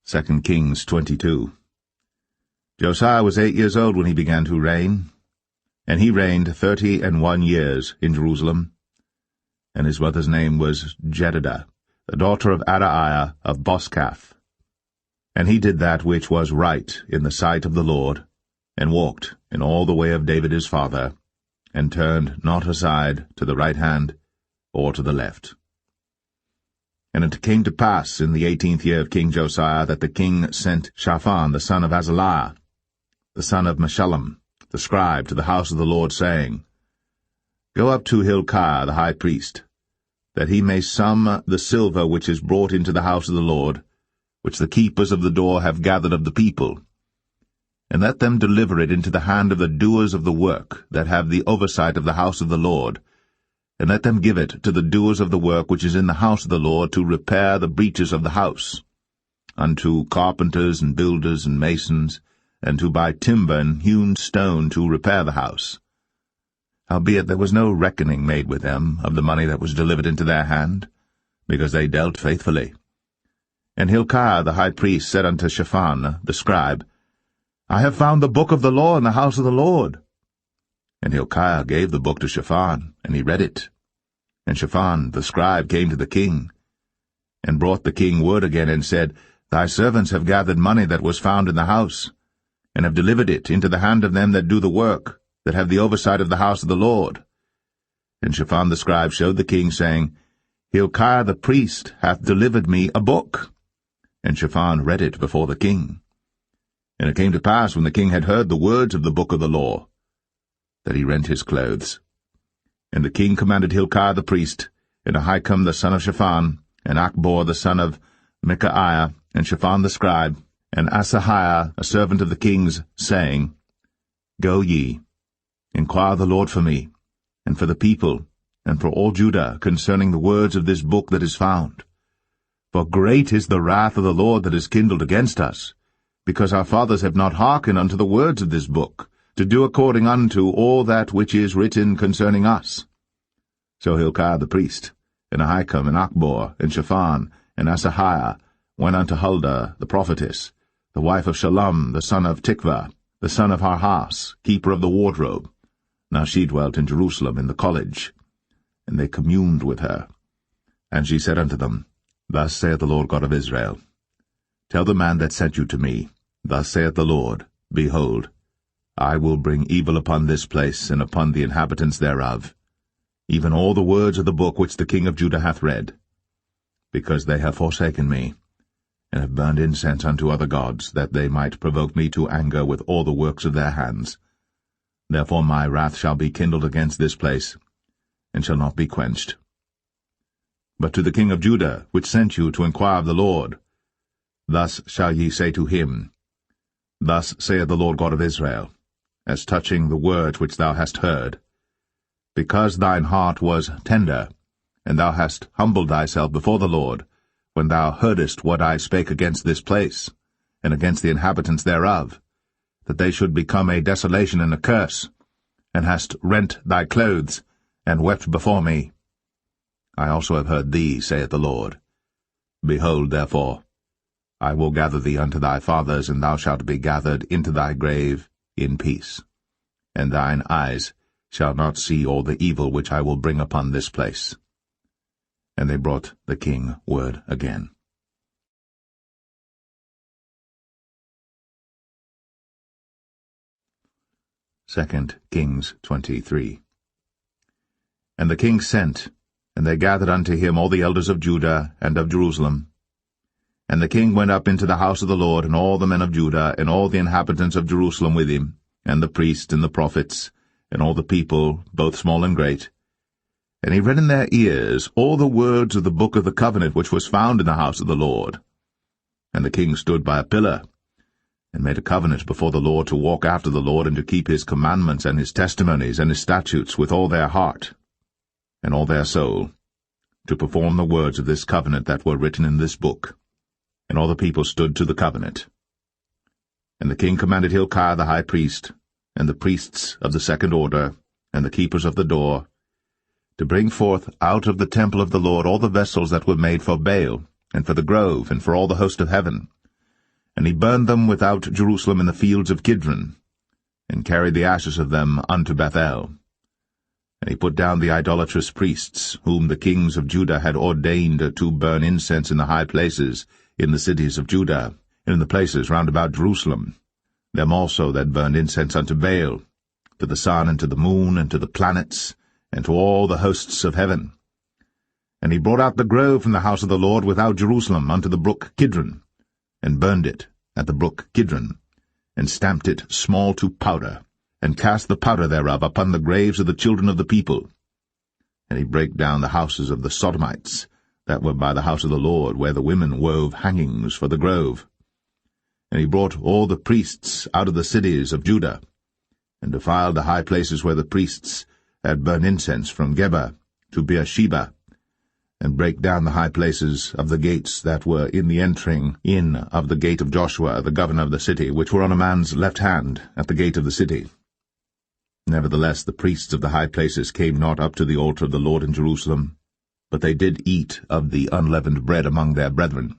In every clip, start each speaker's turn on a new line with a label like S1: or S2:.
S1: 2 Kings 22. Josiah was 8 years old when he began to reign, and he reigned 31 years in Jerusalem. And his mother's name was Jedidah, the daughter of Adaiah of Boscath. And he did that which was right in the sight of the Lord, and walked in all the way of David his father, and turned not aside to the right hand or to the left. And it came to pass in the 18th year of King Josiah that the king sent Shaphan the son of Azaliah, the son of Meshullam, the scribe, to the house of the Lord, saying, Go up to Hilkiah the high priest, that he may sum the silver which is brought into the house of the Lord, which the keepers of the door have gathered of the people, and let them deliver it into the hand of the doers of the work that have the oversight of the house of the Lord, and let them give it to the doers of the work which is in the house of the Lord to repair the breaches of the house, unto carpenters and builders and masons, and to buy timber and hewn stone to repair the house. Howbeit there was no reckoning made with them of the money that was delivered into their hand, because they dealt faithfully. And Hilkiah the high priest said unto Shaphan the scribe, I have found the book of the law in the house of the Lord. And Hilkiah gave the book to Shaphan, and he read it. And Shaphan the scribe came to the king, and brought the king word again, and said, Thy servants have gathered money that was found in the house, and have delivered it into the hand of them that do the work, that have the oversight of the house of the Lord. And Shaphan the scribe showed the king, saying, Hilkiah the priest hath delivered me a book. And Shaphan read it before the king. And it came to pass, when the king had heard the words of the book of the law, that he rent his clothes. And the king commanded Hilkiah the priest, and Ahikam the son of Shaphan, and Achbor the son of Micaiah, and Shaphan the scribe, and Asahiah a servant of the king's, saying, Go ye, inquire the Lord for me, and for the people, and for all Judah, concerning the words of this book that is found. For great is the wrath of the Lord that is kindled against us, because our fathers have not hearkened unto the words of this book, to do according unto all that which is written concerning us. So Hilkiah the priest, and Ahikam, and Achbor, and Shaphan, and Asahiah, went unto Huldah the prophetess, the wife of Shallum the son of Tikvah, the son of Harhas, keeper of the wardrobe. Now she dwelt in Jerusalem in the college. And they communed with her. And she said unto them, Thus saith the Lord God of Israel, Tell the man that sent you to me, Thus saith the Lord, Behold, I will bring evil upon this place, and upon the inhabitants thereof, even all the words of the book which the king of Judah hath read, because they have forsaken me, and have burned incense unto other gods, that they might provoke me to anger with all the works of their hands. Therefore my wrath shall be kindled against this place, and shall not be quenched. But to the king of Judah, which sent you to inquire of the Lord, thus shall ye say to him, Thus saith the Lord God of Israel, as touching the words which thou hast heard, because thine heart was tender, and thou hast humbled thyself before the Lord, when thou heardest what I spake against this place, and against the inhabitants thereof, that they should become a desolation and a curse, and hast rent thy clothes, and wept before me. I also have heard thee, saith the Lord. Behold, therefore, I will gather thee unto thy fathers, and thou shalt be gathered into thy grave in peace, and thine eyes shall not see all the evil which I will bring upon this place. And they brought the king word again. 2 Kings 23. And the king sent, and they gathered unto him all the elders of Judah and of Jerusalem. And the king went up into the house of the Lord, and all the men of Judah, and all the inhabitants of Jerusalem with him, and the priests and the prophets, and all the people, both small and great. And he read in their ears all the words of the book of the covenant which was found in the house of the Lord. And the king stood by a pillar, and made a covenant before the Lord to walk after the Lord, and to keep his commandments and his testimonies and his statutes with all their heart and all their soul, to perform the words of this covenant that were written in this book. And all the people stood to the covenant. And the king commanded Hilkiah the high priest, and the priests of the second order, and the keepers of the door, to bring forth out of the temple of the Lord all the vessels that were made for Baal, and for the grove, and for all the host of heaven, And he burned them without Jerusalem in the fields of Kidron, and carried the ashes of them unto Bethel. And he put down the idolatrous priests, whom the kings of Judah had ordained to burn incense in the high places in the cities of Judah, and in the places round about Jerusalem, them also that burned incense unto Baal, to the sun, and to the moon, and to the planets, and to all the hosts of heaven. And he brought out the grove from the house of the Lord without Jerusalem unto the brook Kidron, and burned it at the brook Kidron, and stamped it small to powder, and cast the powder thereof upon the graves of the children of the people. And he brake down the houses of the Sodomites, that were by the house of the Lord, where the women wove hangings for the grove. And he brought all the priests out of the cities of Judah, and defiled the high places where the priests had burned incense, from Geba to Beersheba, and brake down the high places of the gates that were in the entering in of the gate of Joshua, the governor of the city, which were on a man's left hand at the gate of the city. Nevertheless the priests of the high places came not up to the altar of the Lord in Jerusalem, but they did eat of the unleavened bread among their brethren.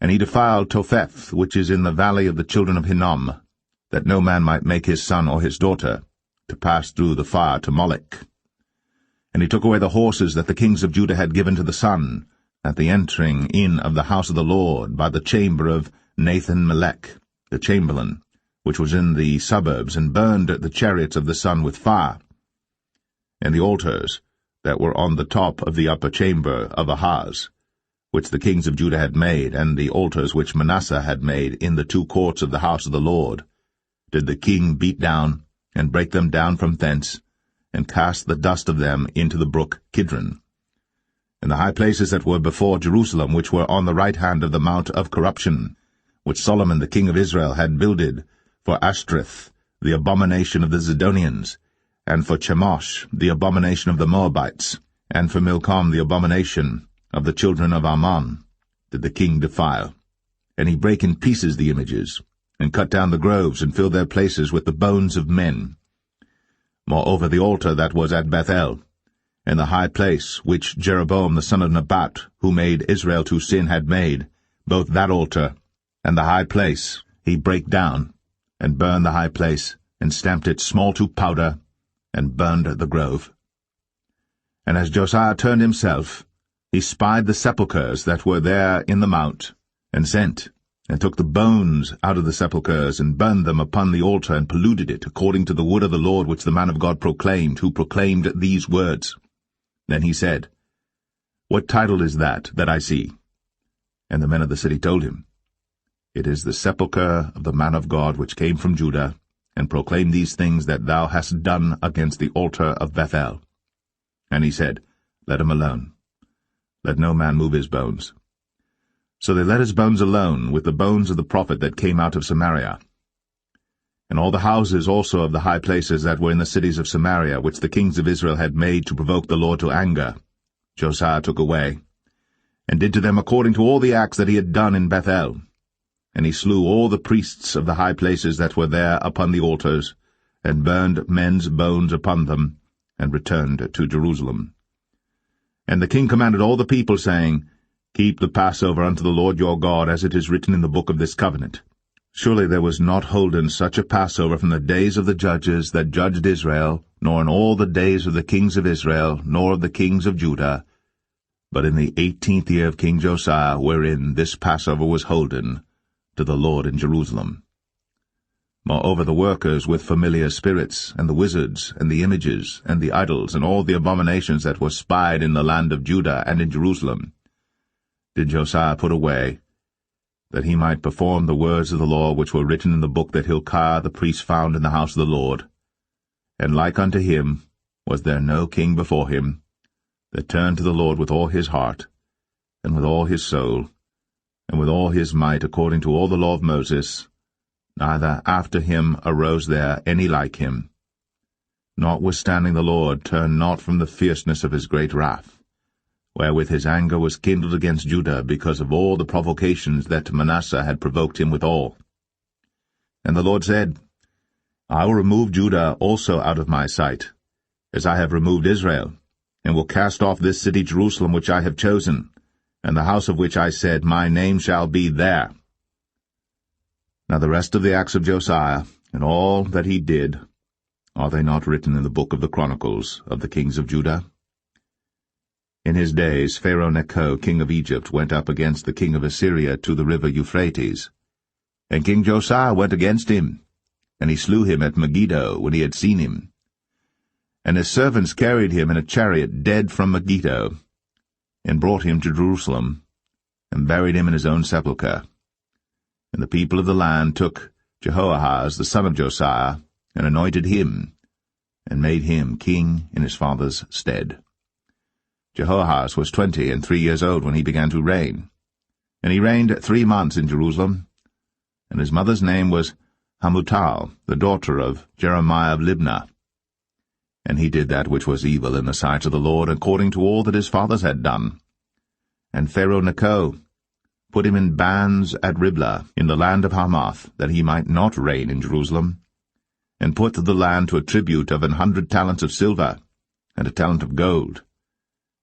S1: And he defiled Topheth, which is in the valley of the children of Hinnom, that no man might make his son or his daughter to pass through the fire to Molech. And he took away the horses that the kings of Judah had given to the sun, at the entering in of the house of the Lord, by the chamber of Nathan-Melech, the chamberlain, which was in the suburbs, and burned the chariots of the sun with fire. And the altars that were on the top of the upper chamber of Ahaz, which the kings of Judah had made, and the altars which Manasseh had made in the two courts of the house of the Lord, did the king beat down, and break them down from thence, and cast the dust of them into the brook Kidron. And the high places that were before Jerusalem, which were on the right hand of the mount of corruption, which Solomon the king of Israel had builded for Ashtoreth, the abomination of the Zidonians, and for Chemosh, the abomination of the Moabites, and for Milcom, the abomination of the children of Ammon, did the king defile. And he brake in pieces the images, and cut down the groves, and filled their places with the bones of men. Moreover the altar that was at Bethel, and the high place which Jeroboam the son of Nebat, who made Israel to sin, had made, both that altar and the high place he brake down, and burned the high place, and stamped it small to powder, and burned the grove. And as Josiah turned himself, he spied the sepulchres that were there in the mount, and sent, and took the bones out of the sepulchres, and burned them upon the altar, and polluted it, according to the word of the Lord which the man of God proclaimed, who proclaimed these words. Then he said, What title is that I see? And the men of the city told him, It is the sepulchre of the man of God which came from Judah, and proclaimed these things that thou hast done against the altar of Bethel. And he said, Let him alone. Let no man move his bones. So they let his bones alone, with the bones of the prophet that came out of Samaria. And all the houses also of the high places that were in the cities of Samaria, which the kings of Israel had made to provoke the Lord to anger, Josiah took away, and did to them according to all the acts that he had done in Bethel. And he slew all the priests of the high places that were there upon the altars, and burned men's bones upon them, and returned to Jerusalem. And the king commanded all the people, saying, Keep the Passover unto the Lord your God, as it is written in the book of this covenant. Surely there was not holden such a Passover from the days of the judges that judged Israel, nor in all the days of the kings of Israel, nor of the kings of Judah, but in the 18th year of King Josiah, wherein this Passover was holden to the Lord in Jerusalem. Moreover the workers with familiar spirits, and the wizards, and the images, and the idols, and all the abominations that were spied in the land of Judah and in Jerusalem, did Josiah put away, that he might perform the words of the law which were written in the book that Hilkiah the priest found in the house of the Lord. And like unto him was there no king before him, that turned to the Lord with all his heart, and with all his soul, and with all his might, according to all the law of Moses, neither after him arose there any like him. Notwithstanding the Lord turned not from the fierceness of his great wrath, wherewith his anger was kindled against Judah, because of all the provocations that Manasseh had provoked him withal. And the Lord said, I will remove Judah also out of my sight, as I have removed Israel, and will cast off this city Jerusalem which I have chosen, and the house of which I said, My name shall be there. Now the rest of the acts of Josiah, and all that he did, are they not written in the book of the Chronicles of the kings of Judah? In his days Pharaoh Necho, king of Egypt, went up against the king of Assyria to the river Euphrates. And King Josiah went against him, and he slew him at Megiddo when he had seen him. And his servants carried him in a chariot dead from Megiddo, and brought him to Jerusalem, and buried him in his own sepulchre. And the people of the land took Jehoahaz the son of Josiah, and anointed him, and made him king in his father's stead. Jehoahaz was 23 years old when he began to reign, and he reigned 3 months in Jerusalem, and his mother's name was Hamutal, the daughter of Jeremiah of Libnah. And he did that which was evil in the sight of the Lord, according to all that his fathers had done. And Pharaoh Necho put him in bands at Riblah, in the land of Hamath, that he might not reign in Jerusalem, and put the land to a tribute of 100 talents of silver, and a talent of gold.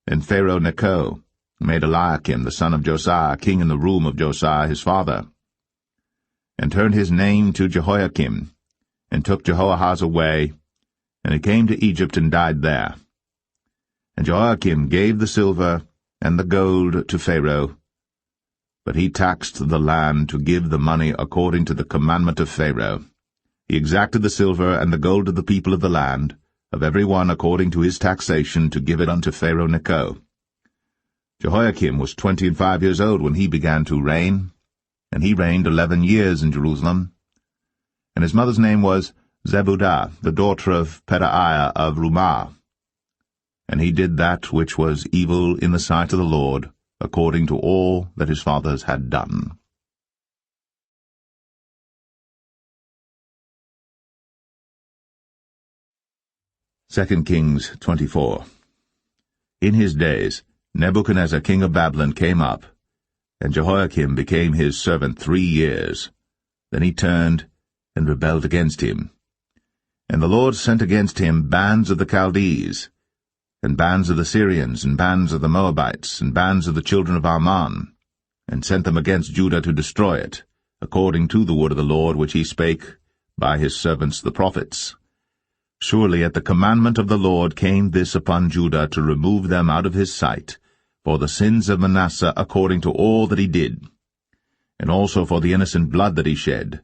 S1: And Pharaoh Necho made Eliakim the son of Josiah king in the room of Josiah his father, and turned his name to Jehoiakim, and took Jehoahaz away, and he came to Egypt and died there. And Jehoiakim gave the silver and the gold to Pharaoh, but he taxed the land to give the money according to the commandment of Pharaoh. He exacted the silver and the gold of the people of the land, of every one according to his taxation, to give it unto Pharaoh Necho. Jehoiakim was 25 years old when he began to reign, and he reigned 11 years in Jerusalem. And his mother's name was Zebudah, the daughter of Pedaiah of Rumah. And he did that which was evil in the sight of the Lord, according to all that his fathers had done. 2 Kings 24. In his days Nebuchadnezzar king of Babylon came up, and Jehoiakim became his servant 3 years. Then he turned and rebelled against him. And the Lord sent against him bands of the Chaldees, and bands of the Syrians, and bands of the Moabites, and bands of the children of Ammon, and sent them against Judah to destroy it, according to the word of the Lord which he spake by his servants the prophets. Surely at the commandment of the Lord came this upon Judah, to remove them out of his sight, for the sins of Manasseh according to all that he did, and also for the innocent blood that he shed.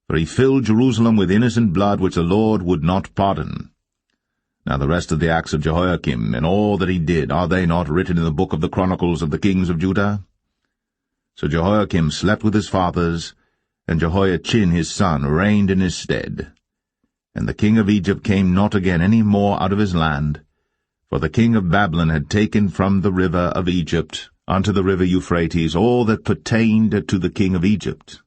S1: For he filled Jerusalem with innocent blood which the Lord would not pardon. Now the rest of the acts of Jehoiakim, and all that he did, are they not written in the book of the Chronicles of the kings of Judah? So Jehoiakim slept with his fathers, and Jehoiachin his son reigned in his stead. And the king of Egypt came not again any more out of his land, for the king of Babylon had taken from the river of Egypt unto the river Euphrates all that pertained to the king of Egypt.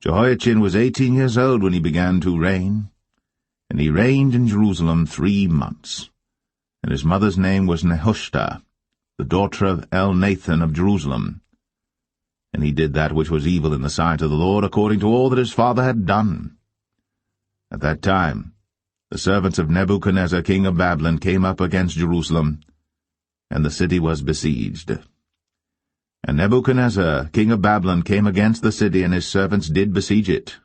S1: Jehoiachin was 18 years old when he began to reign, and he reigned in Jerusalem 3 months. And his mother's name was Nehushta, the daughter of Elnathan of Jerusalem. And he did that which was evil in the sight of the Lord, according to all that his father had done. At that time the servants of Nebuchadnezzar king of Babylon came up against Jerusalem, and the city was besieged. And Nebuchadnezzar king of Babylon came against the city, and his servants did besiege it.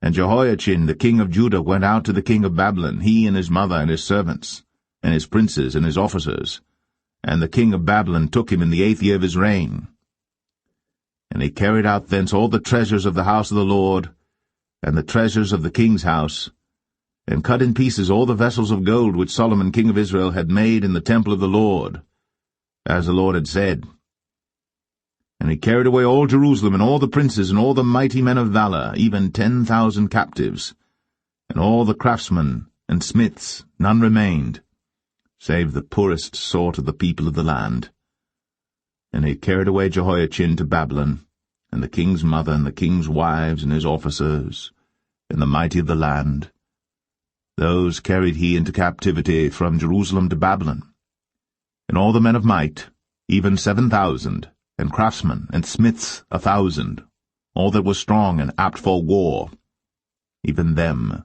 S1: And Jehoiachin the king of Judah went out to the king of Babylon, he and his mother and his servants, and his princes and his officers. And the king of Babylon took him in the 8th year of his reign. And he carried out thence all the treasures of the house of the Lord, and the treasures of the king's house, and cut in pieces all the vessels of gold which Solomon king of Israel had made in the temple of the Lord, as the Lord had said. And he carried away all Jerusalem, and all the princes, and all the mighty men of valor, even 10,000 captives, and all the craftsmen and smiths, none remained, save the poorest sort of the people of the land. And he carried away Jehoiachin to Babylon, and the king's mother, and the king's wives, and his officers, and the mighty of the land. Those carried he into captivity from Jerusalem to Babylon. And all the men of might, even 7,000, and craftsmen and smiths 1,000, all that was strong and apt for war, even them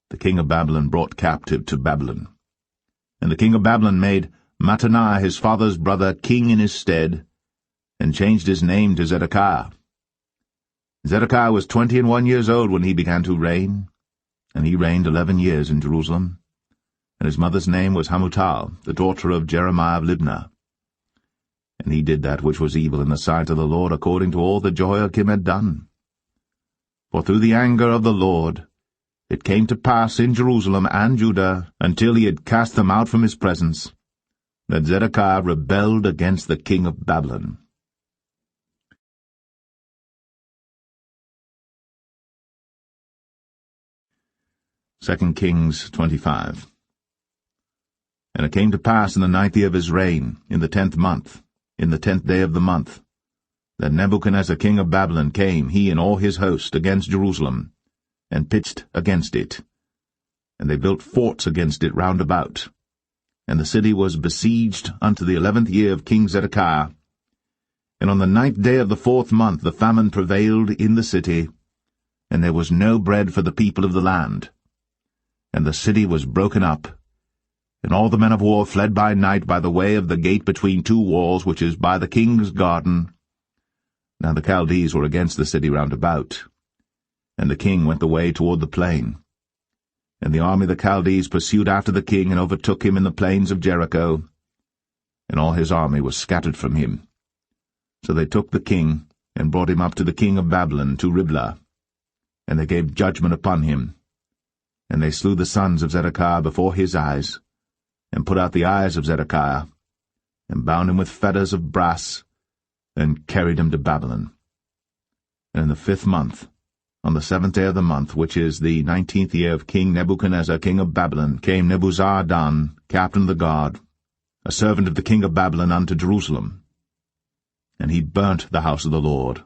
S1: the king of Babylon brought captive to Babylon. And the king of Babylon made Mattaniah his father's brother king in his stead, and changed his name to Zedekiah. Zedekiah was 21 years old when he began to reign, and he reigned 11 years in Jerusalem. And his mother's name was Hamutal, the daughter of Jeremiah of Libnah. And he did that which was evil in the sight of the Lord, according to all that Jehoiakim had done. For through the anger of the Lord it came to pass in Jerusalem and Judah, until he had cast them out from his presence, that Zedekiah rebelled against the king of Babylon. Second Kings 25. And it came to pass in the 9th year of his reign, in the 10th month, in the 10th day of the month, that Nebuchadnezzar king of Babylon came, he and all his host, against Jerusalem, and pitched against it. And they built forts against it round about. And the city was besieged unto the 11th year of King Zedekiah. And on the 9th day of the 4th month the famine prevailed in the city, and there was no bread for the people of the land. And the city was broken up, and all the men of war fled by night by the way of the gate between two walls, which is by the king's garden. Now the Chaldees were against the city round about, and the king went the way toward the plain. And the army of the Chaldees pursued after the king, and overtook him in the plains of Jericho, and all his army was scattered from him. So they took the king, and brought him up to the king of Babylon, to Riblah, and they gave judgment upon him. And they slew the sons of Zedekiah before his eyes, and put out the eyes of Zedekiah, and bound him with fetters of brass, and carried him to Babylon. And in the 5th month, on the 7th day of the month, which is the 19th year of King Nebuchadnezzar king of Babylon, came Nebuzaradan, captain of the guard, a servant of the king of Babylon, unto Jerusalem. And he burnt the house of the Lord,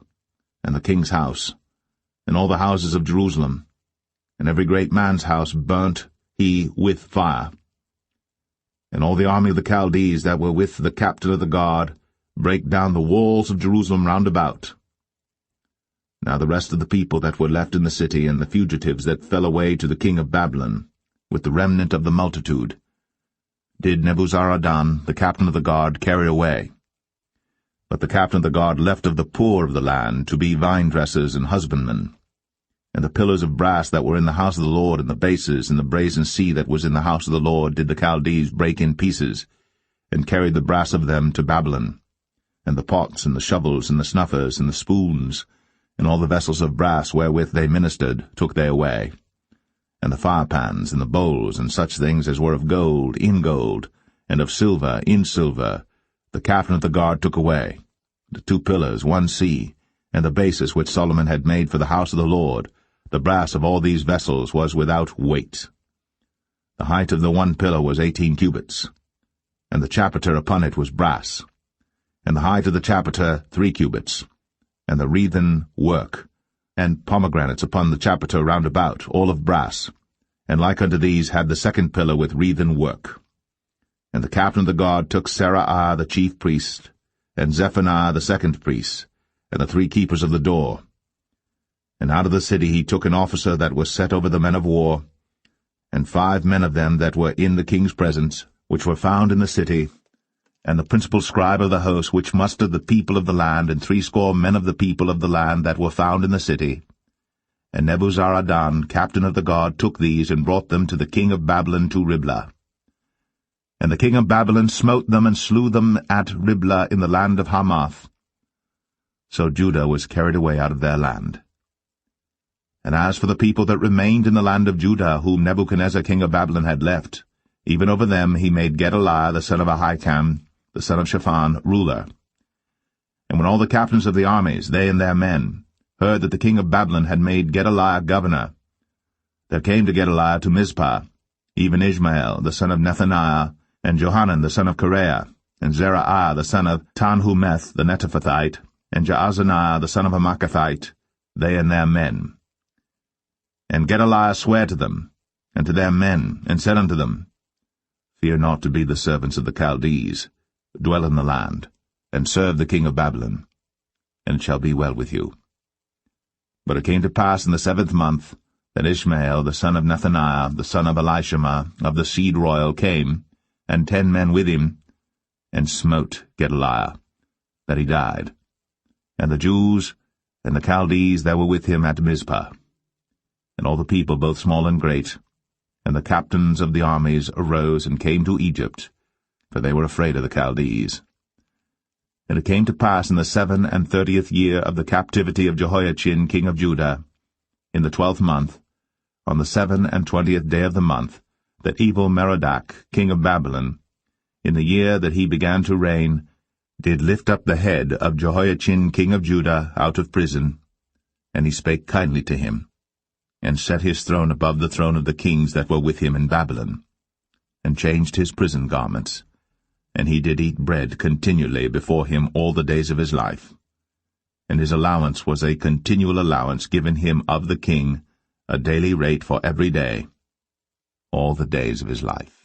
S1: and the king's house, and all the houses of Jerusalem, and every great man's house burnt he with fire. And all the army of the Chaldees that were with the captain of the guard brake down the walls of Jerusalem round about. Now the rest of the people that were left in the city, and the fugitives that fell away to the king of Babylon, with the remnant of the multitude, did Nebuzaradan, the captain of the guard, carry away. But the captain of the guard left of the poor of the land to be vine-dressers and husbandmen. And the pillars of brass that were in the house of the Lord, and the bases, and the brazen sea that was in the house of the Lord, did the Chaldees break in pieces, and carried the brass of them to Babylon. And the pots, and the shovels, and the snuffers, and the spoons, and all the vessels of brass wherewith they ministered, took they away. And the firepans, and the bowls, and such things as were of gold, in gold, and of silver, in silver, the captain of the guard took away. The 2 pillars, 1 sea, and the bases which Solomon had made for the house of the Lord, the brass of all these vessels was without weight. The height of the 1 pillar was 18 cubits, and the chapiter upon it was brass, and the height of the chapiter 3 cubits, and the wreathen work, and pomegranates upon the chapiter round about, all of brass, and like unto these had the 2nd pillar with wreathen work. And the captain of the guard took Seraiah the chief priest, and Zephaniah the 2nd priest, and the 3 keepers of the door. And out of the city he took an officer that was set over the men of war, and 5 men of them that were in the king's presence, which were found in the city, and the principal scribe of the host, which mustered the people of the land, and 60 men of the people of the land that were found in the city. And Nebuzaradan, captain of the guard, took these, and brought them to the king of Babylon to Riblah. And the king of Babylon smote them, and slew them at Riblah in the land of Hamath. So Judah was carried away out of their land. And as for the people that remained in the land of Judah, whom Nebuchadnezzar king of Babylon had left, even over them he made Gedaliah the son of Ahikam, the son of Shaphan, ruler. And when all the captains of the armies, they and their men, heard that the king of Babylon had made Gedaliah governor, there came to Gedaliah to Mizpah, even Ishmael the son of Nethaniah, and Johanan the son of Kareah, and Zeraiah the son of Tanhumeth the Netophathite, and Jaazaniah the son of a Maacathite, they and their men. And Gedaliah sware to them, and to their men, and said unto them, Fear not to be the servants of the Chaldees, dwell in the land, and serve the king of Babylon, and it shall be well with you. But it came to pass in the 7th month, that Ishmael the son of Nethaniah, the son of Elishama, of the seed royal, came, and 10 men with him, and smote Gedaliah, that he died. And the Jews and the Chaldees that were with him at Mizpah. And all the people, both small and great, and the captains of the armies arose and came to Egypt, for they were afraid of the Chaldees. And it came to pass in the 37th year of the captivity of Jehoiachin king of Judah, in the 12th month, on the 27th day of the month, that Evil-Merodach king of Babylon, in the year that he began to reign, did lift up the head of Jehoiachin king of Judah out of prison, and he spake kindly to him, and set his throne above the throne of the kings that were with him in Babylon, and changed his prison garments, and he did eat bread continually before him all the days of his life. And his allowance was a continual allowance given him of the king, a daily rate for every day, all the days of his life.